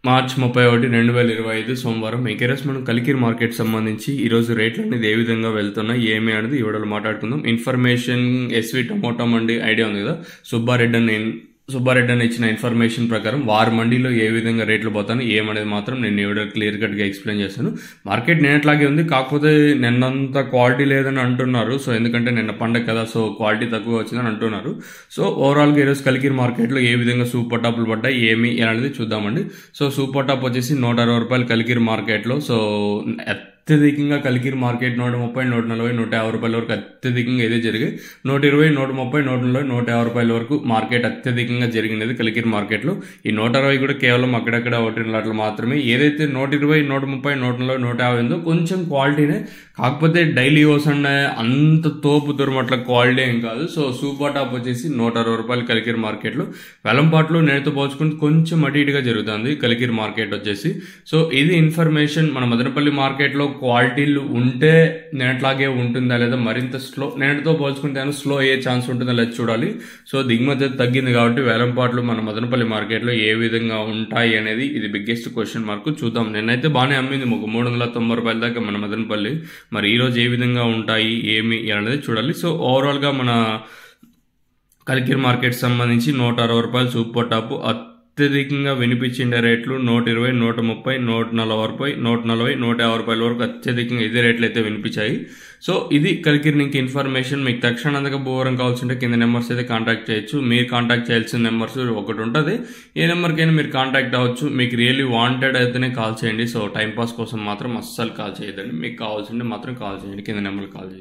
March 31, 2025 సోమవారం ఏకేరస్ మనం Kalikiri market సంబంధించి ఈరోజు రేట్లు అనేది ఏ విధంగా వెళ్తున్నాయి ఏమి అనేది ఈ వీడియోలో మాట్లాడుకుందాం. ఇన్ఫర్మేషన్ ఎస్వి టమోటా మండి ఐడియా ఉంది కదా, సుబ్బారెడ్డి అని ఇచ్చిన ఇన్ఫర్మేషన్ ప్రకారం వారి మండీలో ఏ విధంగా రేట్లు పోతాను ఏమనేది మాత్రం నేను ఈ వీడియో క్లియర్ కట్గా ఎక్స్ప్లెయిన్ చేస్తాను. మార్కెట్ నిన్నట్లాగే ఉంది, కాకపోతే నిన్నంత క్వాలిటీ లేదని అంటున్నారు. సో ఎందుకంటే నిన్న పండగ కదా, సో క్వాలిటీ తక్కువ వచ్చిందని అంటున్నారు. సో ఓవరాల్గా ఈరోజు కలికిరి మార్కెట్లో ఏ విధంగా సూపర్ టాప్లు పడ్డాయి ఏమి అనేది చూద్దామండి. సో సూపర్ టాప్ వచ్చేసి 160 రూపాయలు కలికిరి మార్కెట్లో. సో అత్యధికంగా కలికిరి మార్కెట్ 130, 140, 150 రూపాయల వరకు అత్యధికంగా ఇదే జరిగాయి. 120, 130, 140, 150 రూపాయల వరకు మార్కెట్ అత్యధికంగా జరిగినది కలికిరి మార్కెట్లో. ఈ 160 కూడా కేవలం అక్కడక్కడ ఒకటి లాట్లు మాత్రమే. ఏదైతే 120, 130, 140, 150 ఉందో కొంచెం క్వాలిటీనే, కాకపోతే డైలీ యూస్ అన్న అంత తోపు దుర్మట్ల క్వాలిటీ ఏం కాదు. సో సూపర్ టాప్ వచ్చేసి 160 రూపాయలు కలికిరి మార్కెట్లో. వెలంపాట్లు నేటితో పోల్చుకుంటే కొంచెం అటు ఇటుగా జరుగుతుంది కలికిరి మార్కెట్ వచ్చేసి. సో ఇది ఇన్ఫర్మేషన్. మన మదనపల్లి మార్కెట్లో క్వాలిటీలు ఉంటే నేట్లాగే ఉంటుందా లేదా మరింత స్లో, నేటితో పోల్చుకుంటే స్లో అయ్యే ఛాన్స్ ఉంటుందా లేదా చూడాలి. సో దిగుమతి తగ్గింది కాబట్టి వేలంపాట్లు మన మదనపల్లి మార్కెట్లో ఏ విధంగా ఉంటాయి అనేది ఇది బిగ్గెస్ట్ క్వశ్చన్ మార్క్. చూద్దాం. నిన్నైతే బాగానే అమ్మింది, ఒక 390 రూపాయల దాకా మన మదనపల్లి. మరి ఈరోజు ఏ విధంగా ఉంటాయి ఏమి అనేది చూడాలి. సో ఓవరాల్గా మన కలికిరి మార్కెట్ సంబంధించి 160 రూపాయలు సూపర్ టాప్. అత్యధికంగా వినిపించిండే రేట్లు 120, 130, 140 రూపాయలు, 140, 150 రూపాయల వరకు అత్యధికంగా ఇదే రేట్లు అయితే వినిపించాయి. సో ఇది కలికిరి నుంచి ఇన్ఫర్మేషన్. మీకు తక్షణంగా బోరం కావాల్సింటే కింద నెంబర్స్ అయితే కాంటాక్ట్ చేయొచ్చు. మీరు కాంటాక్ట్ చేయాల్సిన నెంబర్స్ ఒకటి ఉంటుంది, ఏ నెంబర్కైనా మీరు కాంటాక్ట్ అవ్వచ్చు. మీకు రియల్లీ వాంటెడ్ అయితేనే కాల్ చేయండి. సో టైంపాస్ కోసం మాత్రం అస్సలు కాల్ చేయదండి. మీకు కావాల్సింటే మాత్రం కాల్ చేయండి, కింద నెంబర్ కాల్ చేయండి.